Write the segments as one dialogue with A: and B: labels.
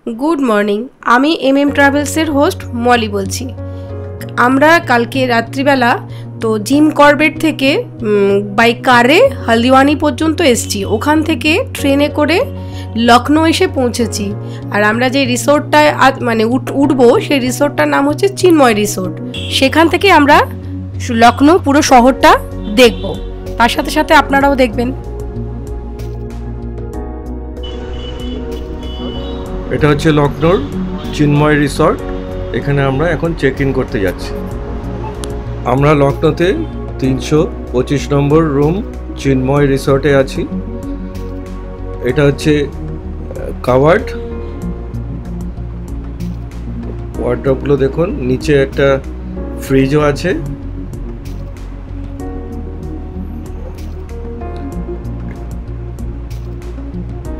A: Good morning आमी MM ट्रैवल्सर host मली बोलছি। আমরা কালকে রাত্রিবেলা তো জিম করবেট থেকে বাই কারে হলদিওয়ানি পর্যন্ত এসেছি, ওখান থেকে ট্রেনে করে লখনৌ এসে পৌঁছেছি। আর আমরা যে রিসোর্টটায় মানে উঠবো সেই রিসোর্টটার নাম হচ্ছে চিন্ময় রিসোর্ট। সেখান থেকে আমরা লখনৌ পুরো শহরটা দেখব, তার সাথে সাথে আপনারাও দেখবেন।
B: এটা হচ্ছে লখনৌর চিন্ময় রিসর্ট। এখানে আমরা এখন চেক ইন করতে যাচ্ছি। আমরা লখনৌতে 325 নম্বর রুম চিন্ময় রিসর্টে আছি। এটা হচ্ছে কাভার্ড ওয়ার্ডরোবগুলো দেখুন, নিচে একটা ফ্রিজও আছে।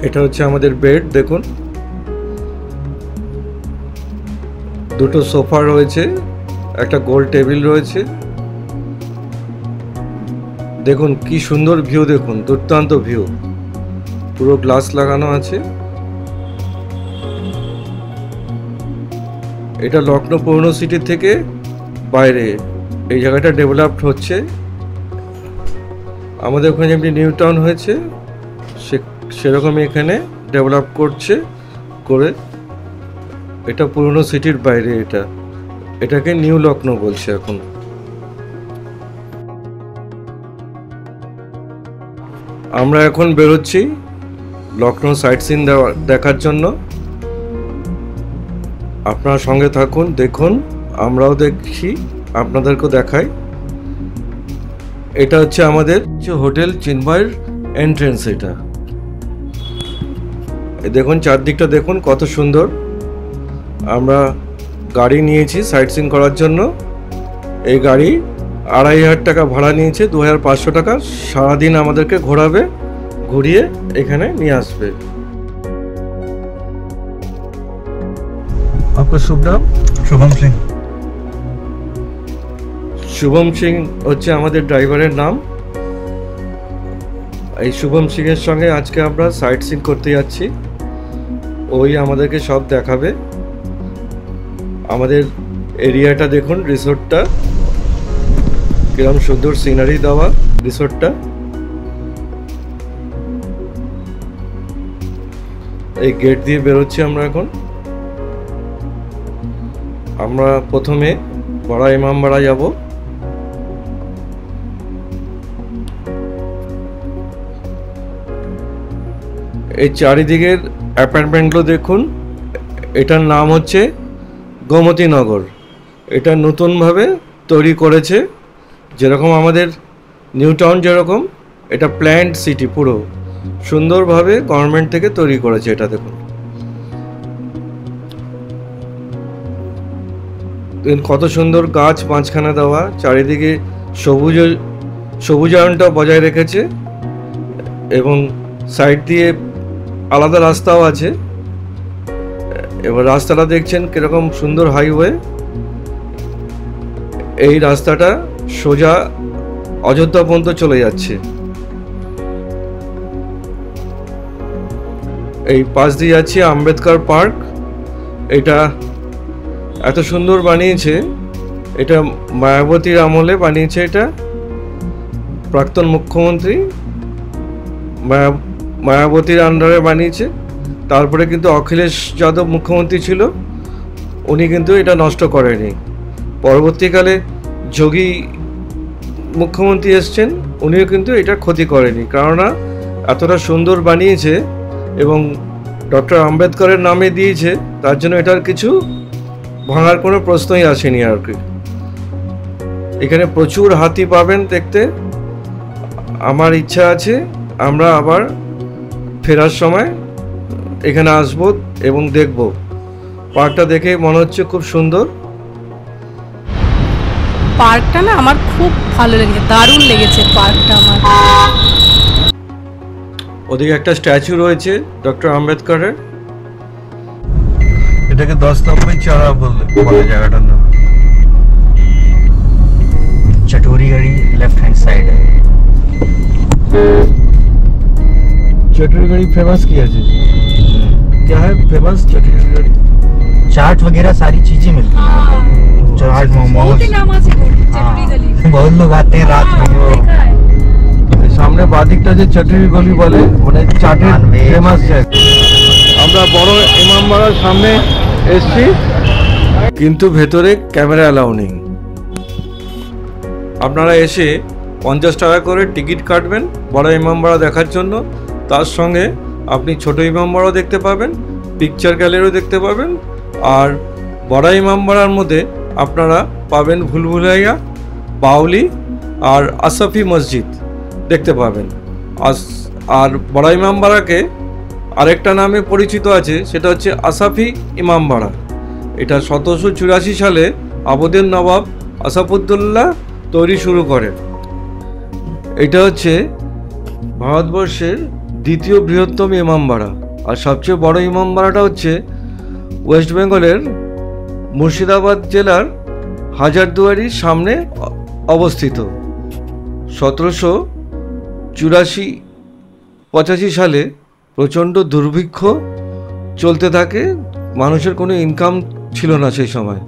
B: এটা হচ্ছে আমাদের বেড, দেখুন দুটো সোফা রয়েছে, একটা গোল টেবিল রয়েছে। দেখুন কি সুন্দর ভিউ, দেখুন দুর্দান্ত ভিউ, পুরো গ্লাস লাগানো আছে। এটা লখনৌ পৌর সিটি থেকে বাইরে, এই জায়গাটা ডেভেলপড হচ্ছে। আমাদের ওখানে যেমনি নিউ টাউন হয়েছে সেরকমই এখানে ডেভেলপ করে এটা পুরনো সিটির বাইরে, এটাকে নিউ লখনৌ বলছে এখন। আমরা এখন বেরোচ্ছি লখনৌ সাইট সিন দেখার জন্য। আপনার সঙ্গে থাকুন, দেখুন, আমরাও দেখছি, আপনাদেরকেও দেখাই। এটা হচ্ছে আমাদের হোটেল চিন্ময়ের এন্ট্রেন্স। এটা দেখুন, চারদিকটা দেখুন কত সুন্দর। আমরা গাড়ি নিয়েছি সাইট সিন করার জন্য। এই গাড়ি 2500 টাকা ভাড়া নিয়েছে, 2500 টাকা। সারাদিন আমাদেরকে ঘোরাবে, ঘুরিয়ে এখানে নিয়ে আসবে। আপনার শুভ নাম?
C: শুভম সিং।
B: শুভম সিং হচ্ছে আমাদের ড্রাইভারের নাম। এই শুভম সিং এর সঙ্গে আজকে আমরা সাইট সিন করতে যাচ্ছি। ওই আমাদেরকে সব দেখাবে। আমাদের এরিয়াটা দেখুন, রিসোর্টটা কিরকম সুন্দর সিনারি দেওয়া রিসোর্টটা। এই গেট দিয়ে বেরোচ্ছি আমরা এখন। আমরা প্রথমে বড়া ইমামবাড়া যাব। এই চারিদিকের অ্যাপার্টমেন্টগুলো দেখুন। এটার নাম হচ্ছে গোমতী নগর। এটা নতুনভাবে তৈরি করেছে, যেরকম আমাদের নিউ টাউন যেরকম, এটা প্ল্যান্ড সিটি, পুরো সুন্দরভাবে গভর্নমেন্ট থেকে তৈরি করেছে। এটা দেখুন কত সুন্দর গাছ মাঝখানে দেওয়া, চারিদিকে সবুজায়নটা বজায় রেখেছে, এবং সাইড দিয়ে আলাদা রাস্তাও আছে। এবার রাস্তাটা দেখছেন কিরকম সুন্দর হাইওয়ে। এই রাস্তাটা সোজা অযোধ্যা পর্যন্ত চলে যাচ্ছে। এই পাশ দিয়ে যাচ্ছে আম্বেদকর পার্ক। এটা এত সুন্দর বানিয়েছে, এটা মায়াবতীর আমলে বানিয়েছে। এটা প্রাক্তন মুখ্যমন্ত্রী মায়াবতীর আন্ডারে বানিয়েছে। তারপরে কিন্তু অখিলেশ যাদব মুখ্যমন্ত্রী ছিল, উনি কিন্তু এটা নষ্ট করেনি। পরবর্তীকালে যোগী মুখ্যমন্ত্রী এসছেন, উনিও কিন্তু এটা ক্ষতি করেনি, কেননা এতটা সুন্দর বানিয়েছে এবং ডক্টর আম্বেদকরের নামে দিয়েছে, তার জন্য এটার কিছু ভাঙার কোনো প্রশ্নই আসেনি আর কি। এখানে প্রচুর হাতি পাবেন দেখতে। আমার ইচ্ছা আছে আমরা আবার ফেরার সময় এখানে আসব এবং দেখব। পার্কটা দেখে মনে হচ্ছে খুব সুন্দর।
A: পার্কটা না আমার খুব ভালো লেগেছে, দারুণ লেগেছে পার্কটা আমার।
B: ওদিকে একটা স্ট্যাচু রয়েছে ডক্টর আম্বেদকরের।
C: এটাকে 10 নম্বর চারা বলে জায়গাটার নাম। চটুরি গাড়ি লেফট হ্যান্ড সাইড।
B: চটুরি গাড়ি ফেমাস কি আছে? क्या है फेमस चटोरी
C: चाट वगैरह सारी चीजें मिलती हैं यहाँ पे। चाट मोमोज, हाँ बहुत लोग आते हैं रात में।
B: সামনে বাদিকটা যে চটরি গলি বলে মানে চাটের ফেমাস জায়গা। আমরা বড় ইমামবাড়ার সামনে এসছি কিন্তু ভেতরে ক্যামেরা অ্যালাউ নেই। আপনারা এসে 50 টাকা করে টিকিট কাটবেন বড় ইমামবাড়া দেখার জন্য। তার সঙ্গে আপনি ছোট ইমামবাড়াও দেখতে পাবেন, পিকচার গ্যালারিও দেখতে পাবেন। আর বড় ইমামবাড়ার মধ্যে আপনারা পাবেন ভুলভুলাইয়া, বাউলি আর আসাফি মসজিদ দেখতে পাবেন। আর বড় ইমামবাড়াকে আরেকটা নামে পরিচিত আছে, সেটা হচ্ছে আসাফি ইমামবাড়া। এটা 1784 সালে আবদের নবাব আসাফুদ্দৌলা তৈরি শুরু করেন। এটা হচ্ছে ভারতবর্ষের দ্বিতীয় বৃহত্তম ইমামবাড়া। আর সবচেয়ে বড় ইমামবাড়াটা হচ্ছে ওয়েস্ট বেঙ্গলের মুর্শিদাবাদ জেলার হাজারদুয়ারির সামনে অবস্থিত। 1784-85 সালে প্রচণ্ড দুর্ভিক্ষ চলতে থাকে, মানুষের কোনো ইনকাম ছিল না সেই সময়।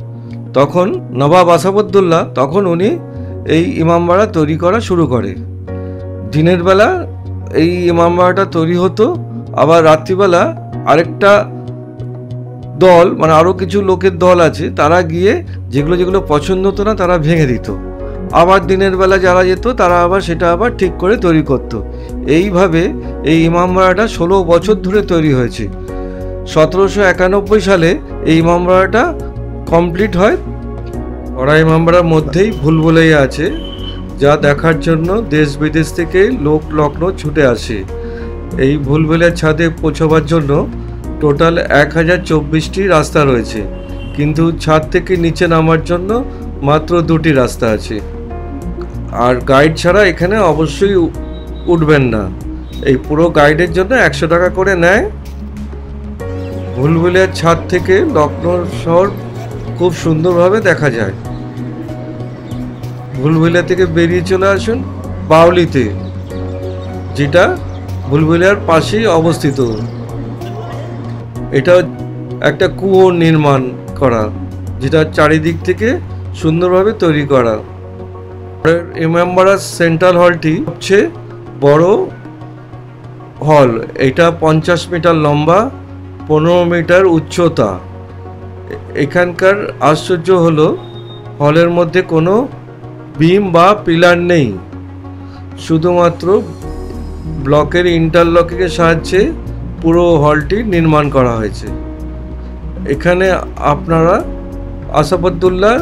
B: তখন নবাব আসাফুদ্দৌলা উনি এই ইমামবাড়া তৈরি করা শুরু করে। দিনের বেলা এই ইমামবাড়াটা তৈরি হতো, আবার রাত্রিবেলা আরেকটা দল মানে আরও কিছু লোকের দল আছে, তারা গিয়ে যেগুলো পছন্দ হতো না তারা ভেঙে দিত। আবার দিনের বেলা যারা যেত তারা আবার সেটা আবার ঠিক করে তৈরি করত। এইভাবে এই ইমামবাড়াটা 16 বছর ধরে তৈরি হয়েছে। 1791 সালে এই ইমামবাড়াটা কমপ্লিট হয়। বড় ইমামবাড়ার মধ্যেই ভুলভুলাইয়া আছে, যা দেখার জন্য দেশ বিদেশ থেকে লোক লখনৌ ছুটে আসে। এই ভুলভুলাইয়ার ছাদে পৌঁছবার জন্য টোটাল 1024টি রাস্তা রয়েছে, কিন্তু ছাদ থেকে নিচে নামার জন্য মাত্র 2টি রাস্তা আছে। আর গাইড ছাড়া এখানে অবশ্যই উঠবেন না। এই পুরো গাইডের জন্য 100 টাকা করে নেয়। ভুলভুলাইয়ার ছাদ থেকে লখনৌ শহর খুব সুন্দরভাবে দেখা যায়। ভুলভুলাইয়া থেকে বেরিয়ে চলে আসুন বাউলিতে, যেটা ভুলভুলাইয়ার পাশেই অবস্থিত। এটা একটা কুয়ো নির্মাণ করা, যেটা চারিদিক থেকে সুন্দরভাবে তৈরি করা। ইমামবাড়ার সেন্ট্রাল হলটি সবচেয়ে বড় হল। এটা 50 মিটার লম্বা, 15 মিটার উচ্চতা। এখানকার আশ্চর্য হলো হলের মধ্যে কোনো বিম বা পিলার নেই, শুধুমাত্র ব্লকের ইন্টারলকের সাহায্যে পুরো হলটি নির্মাণ করা হয়েছে। এখানে আপনারা আসাফুদ্দৌলা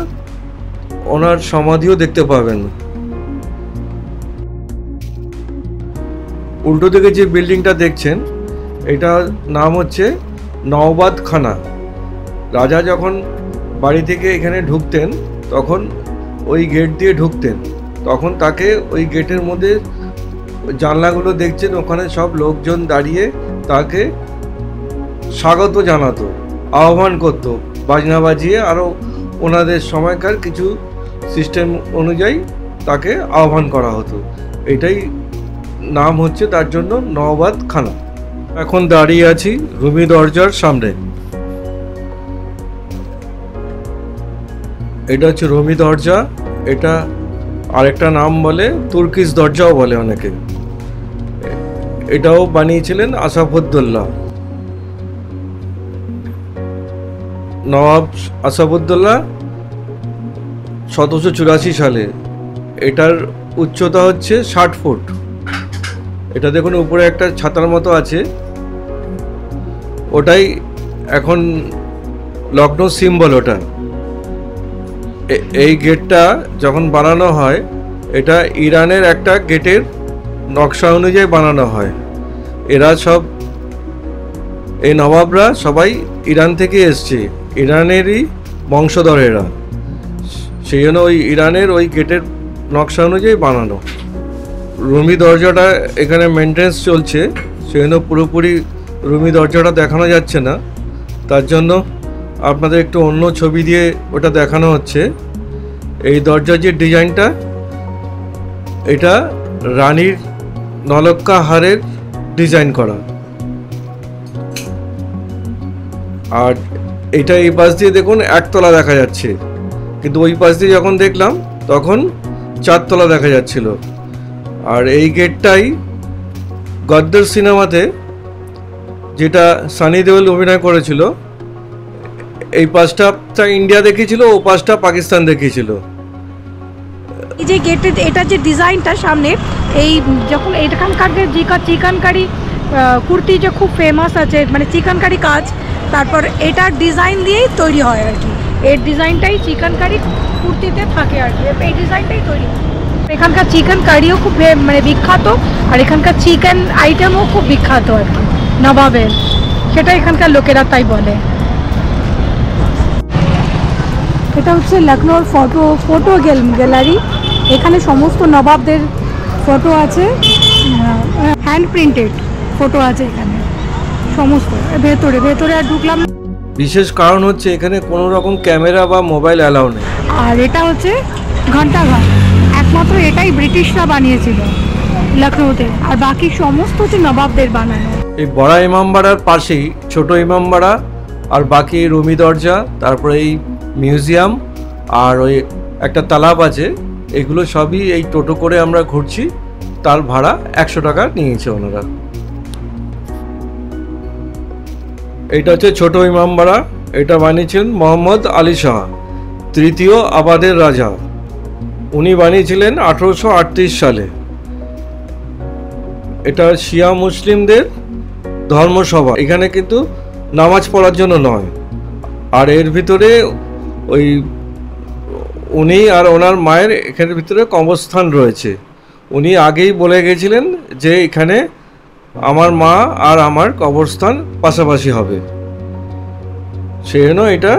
B: ওনার সমাধিও দেখতে পাবেন। উল্টো দিকে যে বিল্ডিংটা দেখছেন, এটা নাম হচ্ছে নওবাদ খানা। রাজা যখন বাড়ি থেকে এখানে ঢুকতেন তখন ওই গেট দিয়ে ঢুকতেন, তখন তাকে ওই গেটের মধ্যে জানলাগুলো দেখছেন, ওখানে সব লোকজন দাঁড়িয়ে তাকে স্বাগত জানাতো, আহ্বান করতো বাজনা বাজিয়ে। আরও ওনাদের সময়কার কিছু সিস্টেম অনুযায়ী তাকে আহ্বান করা হতো। এটাই নাম হচ্ছে তার জন্য নওবাদ খানা। এখন দাঁড়িয়ে আছি রুমি দরজার সামনে। এটা হচ্ছে রুমি দরজা। এটা আরেকটা নাম বলে তুর্কিশ দরজাও বলে অনেকে। এটাও বানিয়েছিলেন আসাফুদ্দৌলা। নবাব আসাফুদ্দৌলা 1784 সালে। এটার উচ্চতা হচ্ছে 60 ফুট। এটা দেখুন উপরে একটা ছাতার মতো আছে, ওটাই এখন লখনৌ সিম্বল। ওটা এই গেটটা যখন বানানো হয়, এটা ইরানের একটা গেটের নকশা অনুযায়ী বানানো হয়। এরা সব এই নবাবরা সবাই ইরান থেকে এসছে, ইরানেরই বংশধর এরা। সেই জন্য ওই ইরানের ওই গেটের নকশা অনুযায়ী বানানো। রুমি দরজাটা এখানে মেনটেন্স চলছে, সেই জন্য পুরোপুরি রুমি দরজাটা দেখানো যাচ্ছে না। তার জন্য আপনাদের একটু অন্য ছবি দিয়ে ওটা দেখানো হচ্ছে। এই দরজার যে ডিজাইনটা, এটা রানীর নলক্কা হারের ডিজাইন করা। আর এটা এই পাশ দিয়ে দেখুন একতলা দেখা যাচ্ছে, কিন্তু ওই পাশ দিয়ে যখন দেখলাম তখন 4 তলা দেখা যাচ্ছিল। আর এই গেটটাই গদ্দর সিনেমাতে যেটা সানি দেওল অভিনয় করেছিল, এই পাশটা ইন্ডিয়া দেখিয়েছিল, ও পাশটা পাকিস্তান দেখিয়েছিল।
D: এই যে গেটের এটা যে ডিজাইনটা সামনে, এই যখন এখানকার যে চিকেনকারি কুর্তি যে খুব ফেমাস আছে, মানে চিকেনকারি কাজ, তারপর এটার ডিজাইন দিয়েই তৈরি হয় আর কি। এর ডিজাইনটাই চিকেনকারি কুর্তিতে থাকে আর কি, এই ডিজাইনটাই তৈরি হয়। এখানকার চিকেন কারিও খুব মানে বিখ্যাত, আর এখানকার চিকেন আইটেমও খুব বিখ্যাত আর কি নবাবের, সেটা এখানকার লোকেরা তাই বলে। এটা হচ্ছে লখনৌর ফটো গ্যালারি। এখানে সমস্ত নবাবদের ফটো আছে, হ্যান্ড প্রিন্টেড ফটো আছে এখানে সমস্ত। ভেতরে আর ঢুকলাম।
B: বিশেষ কারণ হচ্ছে এখানে কোনো রকম ক্যামেরা বা মোবাইল অ্যালাউ নেই।
D: আর এটা হচ্ছে ঘন্টাঘর, একমাত্র এটাই ব্রিটিশরা বানিয়েছিল লখনৌতে, আর বাকি সমস্ত হচ্ছে নবাবদের বানানো।
B: এই বড় ইমামবাড়ার পাশেই ছোট ইমামবাড়া, আর বাকি রুমি দরজা, তারপরে এই মিউজিয়াম, আর ওই একটা তালাব আছে, এগুলো সবই এই টোটো করে আমরা ঘুরছি। তার ভাড়া 100 টাকা নিয়েছে ওনারা। এটা হচ্ছে ছোট ইমামবাড়া, এটা বানিয়েছিলেন মোহাম্মদ আলী শাহ, 3য় আবাদের রাজা। উনি বানিয়েছিলেন 1838 সালে। এটা শিয়া মুসলিমদের ধর্মসভা, এখানে কিন্তু নামাজ পড়ার জন্য নয়। আর এর ভিতরে ওই উনি আর ওনার মায়ের এখানের ভিতরে কবরস্থান রয়েছে। উনি আগেই বলে গেছিলেন যে এখানে আমার মা আর আমার কবরস্থান পাশাপাশি হবে, সেই জন্য এটা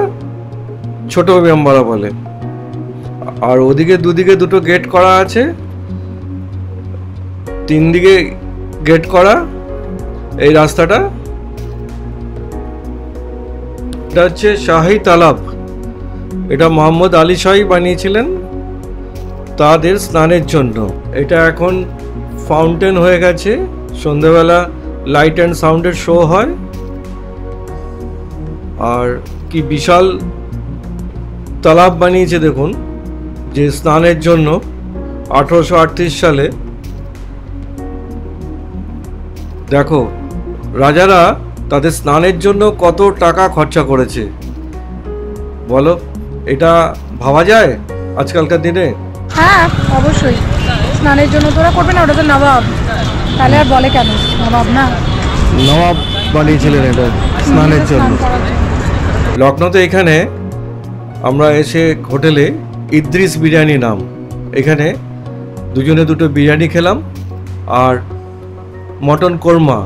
B: ছোট ইমামবাড়া বলে। আর ওদিকে দুদিকে দুটো গেট করা আছে, 3 দিকে গেট করা এই রাস্তাটা। এটা হচ্ছে শাহী তালাব, এটা মোহাম্মদ আলী শাহী বানিয়েছিলেন তাদের স্নানের জন্য। এটা এখন ফাউন্টেন হয়ে গেছে, সন্ধ্যাবেলা লাইট অ্যান্ড সাউন্ডের শো হয়। আর কি বিশাল তালাব বানিয়েছে দেখুন, যে স্নানের জন্য 1838 সালে। দেখো রাজারা তাদের স্নানের জন্য কত টাকা খরচা করেছে বলো, এটা ভাবা যায় আজকালকার দিনে?
D: হ্যাঁ অবশ্যই, স্নানের জন্য তোরা করবে না, ওটা তো নবাব, তাহলে আর বলে কেন নবাব না?
B: নবাব বানিয়েছিলেন এটা স্নানের জন্য। লখনৌতে এখানে আমরা এসে হোটেলে ইদ্রিস বিরিয়ানি নাম, এখানে দুজনে দুটো বিরিয়ানি খেলাম, আর মটন কোরমা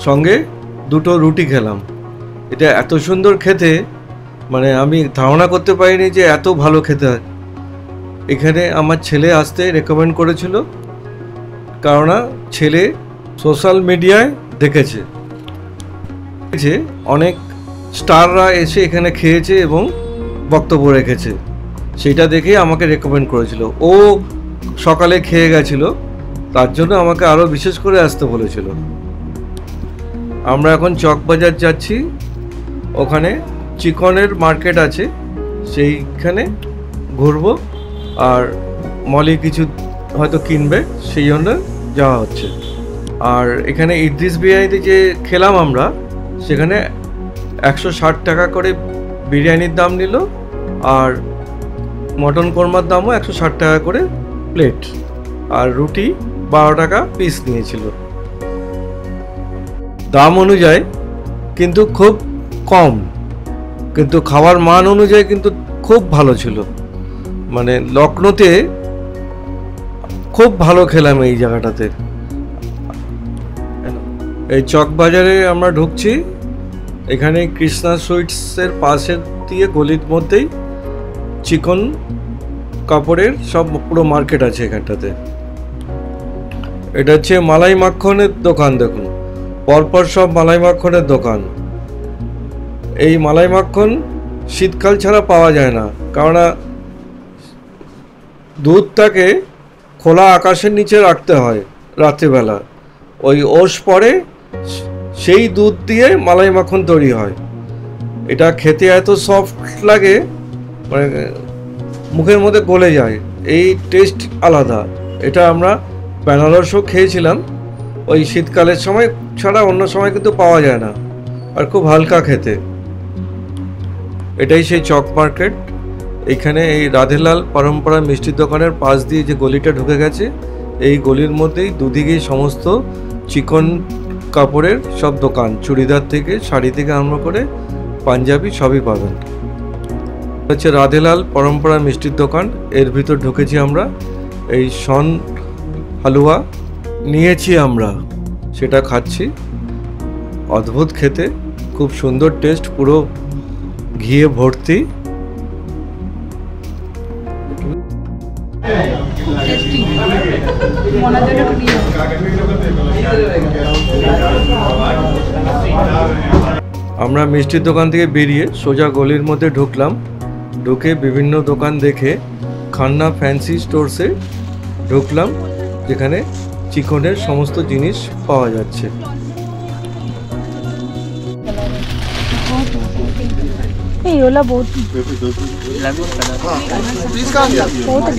B: সঙ্গে 2টো রুটি খেলাম। এটা এত সুন্দর খেতে, মানে আমি ধারণা করতে পারিনি যে এত ভালো খেতে হয়। এখানে আমার ছেলে আসতে রেকমেন্ড করেছিল, কারণ ছেলে সোশ্যাল মিডিয়ায় দেখেছে অনেক স্টাররা এসে এখানে খেয়েছে এবং বক্তব্য রেখেছে, সেটা দেখে আমাকে রেকমেন্ড করেছিল। ও সকালে খেয়ে গেছিল, তার জন্য আমাকে আরও বিশেষ করে আসতে বলেছিল। আমরা এখন চকবাজার যাচ্ছি, ওখানে চিকনের মার্কেট আছে, সেইখানে ঘুরবো, আর মলি কিছু হয়তো কিনবে, সেই জন্য যাওয়া হচ্ছে। আর এখানে ইদ্রিস বিরিয়ানিতে যে খেলাম আমরা, সেখানে 160 টাকা করে বিরিয়ানির দাম নিল, আর মটন কোরমার দামও 160 টাকা করে প্লেট, আর রুটি 12 টাকা পিস নিয়েছিল। দাম অনুযায়ী কিন্তু খুব কম, কিন্তু খাওয়ার মান অনুযায়ী কিন্তু খুব ভালো ছিল। মানে লখনৌতে খুব ভালো খেলাম এই জায়গাটাতে। এই চকবাজারে আমরা ঢুকছি, এখানে কৃষ্ণা সুইটসের পাশের দিয়ে গলির মধ্যেই চিকন কাপড়ের সব পুরো মার্কেট আছে এখানটাতে। এটা হচ্ছে মালাই মাখনের দোকান, দেখুন পরপর সব মালাই মাখনের দোকান। এই মালাই মাখন শীতকাল ছাড়া পাওয়া যায় না, কারণ দুধটাকে খোলা আকাশের নিচে রাখতে হয় রাত্রিবেলা, ওই ওশ পরে সেই দুধ দিয়ে মালাই মাখন তৈরি হয়। এটা খেতে এত সফট লাগে, মানে মুখের মধ্যে গলে যায়, এই টেস্ট আলাদা। এটা আমরা বেনারসও খেয়েছিলাম, ওই শীতকালের সময় ছাড়া অন্য সময় কিন্তু পাওয়া যায় না, আর খুব হালকা খেতে। এটাই সেই চক মার্কেট। এইখানে এই রাধেলাল পরম্পরা মিষ্টির দোকানের পাশ দিয়ে যে গলিটা ঢুকে গেছে, এই গলির মধ্যেই দুদিকেই সমস্ত চিকন কাপড়ের সব দোকান, চুড়িদার থেকে শাড়ি থেকে আরম্ভ করে পাঞ্জাবি সবই পাবেন। হচ্ছে রাধেলাল পরম্পরা মিষ্টির দোকান, এর ভিতর ঢুকেছি আমরা। এই শন হালুয়া নিয়েছি আমরা, সেটা খাচ্ছি। অদ্ভুত খেতে, খুব সুন্দর টেস্ট, পুরো ঘিয়ে ভর্তি। আমরা মিষ্টির দোকান থেকে বেরিয়ে সোজা গলির মধ্যে ঢুকলাম। ঢুকে বিভিন্ন দোকান দেখে খান্না ফ্যান্সি স্টোরসে ঢুকলাম, যেখানে চিকনের সমস্ত জিনিস পাওয়া যাচ্ছে।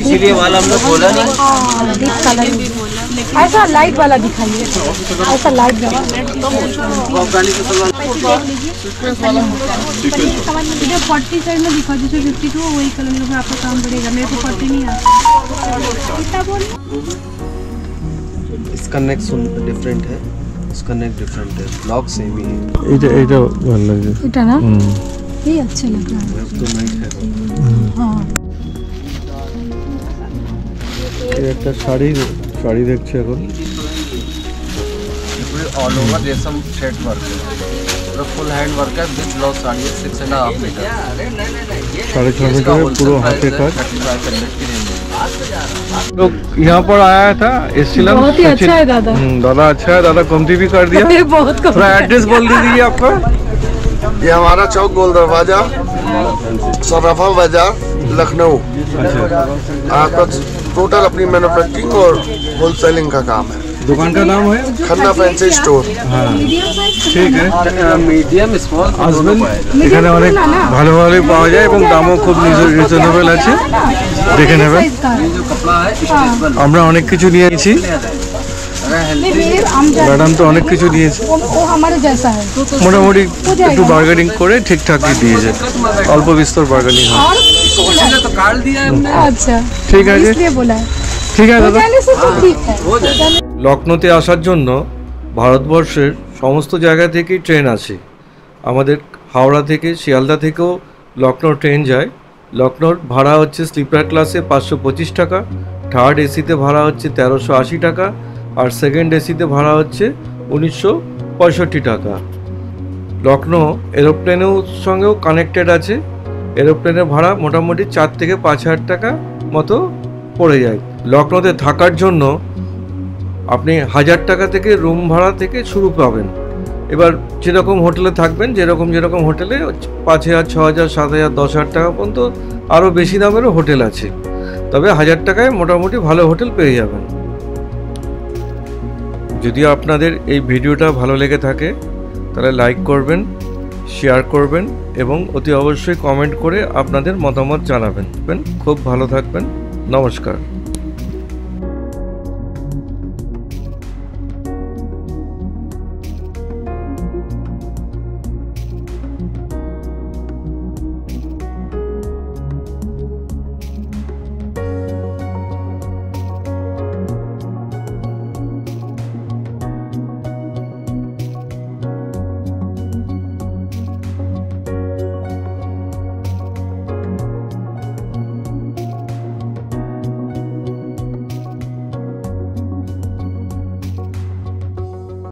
C: इसीलिए वाला हम लोग बोला नहीं।
D: ऐसा लाइट वाला दिखाइए, ऐसा लाइट वाला। इधर 40 साइड में दिखा दीजिए, 52 वही कलर में आपका काम बढ़ेगा, मेरे को 40 नहीं आता। कितना बोले?
E: इसका नेक डिफरेंट है, इसका नेक डिफरेंट है, लॉक सेम ही है।
B: এটা ভালো লাগে,
D: এটা না ये अच्छा लग रहा है।
E: तो नाइट है।
D: हाँ
B: একটা শাড়ি দেখছি এখন।
E: पूरे ऑल ओवर रेशम थ्रेड वर्क है, पूरा फुल हैंड वर्क है। With blouse sari 6.5 metre,
B: 6.5 metre পুরো হাতে কাজ।
E: 3500 की रेंज है।
B: लोग यहाँ पर आया था, इसीलिए
D: बहुत ही अच्छा है दादा।
B: दादा अच्छा है, दादा कमती भी कर दिया।
D: बहुत कम।
B: थोड़ा एड्रेस बोल दीजिए आपका।
F: ये हमारा चौक गोल दरवाजा, सराफा बाजार, लखनऊ। आपका टोटल अपनी मैन्युफैक्चरिंग और होलसेलिंग का काम है।
B: दुकान का नाम है
F: खन्ना फैंसी स्टोर।
B: हाँ ঠিক আছে।
E: মিডিয়াম স্মল
B: আসবেন, এখানে অনেক ভালো ভালো পাওয়া যায় এবং দামও খুব রিজনেবল আছে, দেখে নেবেন।
E: जो कपड़ा है स्ट्रेचेबल
B: আমরা অনেক কিছু নিয়েছি, ম্যাডাম তো অনেক কিছু দিয়েছে,
D: वो हमारे जैसा है।
B: মোটামুটি একটু বার্গেনিং করে ঠিকঠাকই দিয়েছে, অল্প বিস্তর বার্গেনিং হয়।
E: और तो काट दिया है हमने।
D: अच्छा
B: ঠিক আছে,
D: इसलिए बोला है,
B: ঠিক আছে দাদা।
D: जाने से तो ठीक है।
E: हो जाए।
B: লখনৌতে আসার জন্য ভারতবর্ষের সমস্ত জায়গা থেকেই ট্রেন আছে। আমাদের হাওড়া থেকে, শিয়ালদা থেকেও লখনৌ ট্রেন যায়। লখনৌর ভাড়া হচ্ছে স্লিপার ক্লাসে 525 টাকা, থার্ড এসিতে ভাড়া হচ্ছে 1380 টাকা, আর সেকেন্ড এসিতে ভাড়া হচ্ছে 1965 টাকা। লখনৌ এরোপ্লেনেও সঙ্গেও কানেক্টেড আছে। এরোপ্লেনের ভাড়া মোটামুটি 4 থেকে 5 হাজার টাকা মতো পড়ে যায়। লখনৌতে থাকার জন্য আপনি 1000 টাকা থেকে রুম ভাড়া থেকে শুরু পাবেন। এবার যেরকম হোটেলে থাকবেন, যেরকম হোটেলে 5000, 6000, 7000, 10,000 টাকা পর্যন্ত আরও বেশি দামেরও হোটেল আছে। তবে 1000 টাকায় মোটামুটি ভালো হোটেল পেয়ে যাবেন। যদি আপনাদের এই ভিডিওটা ভালো লেগে থাকে তাহলে লাইক করবেন, শেয়ার করবেন এবং অতি অবশ্যই কমেন্ট করে আপনাদের মতামত জানাবেন। খুব ভালো থাকবেন, নমস্কার।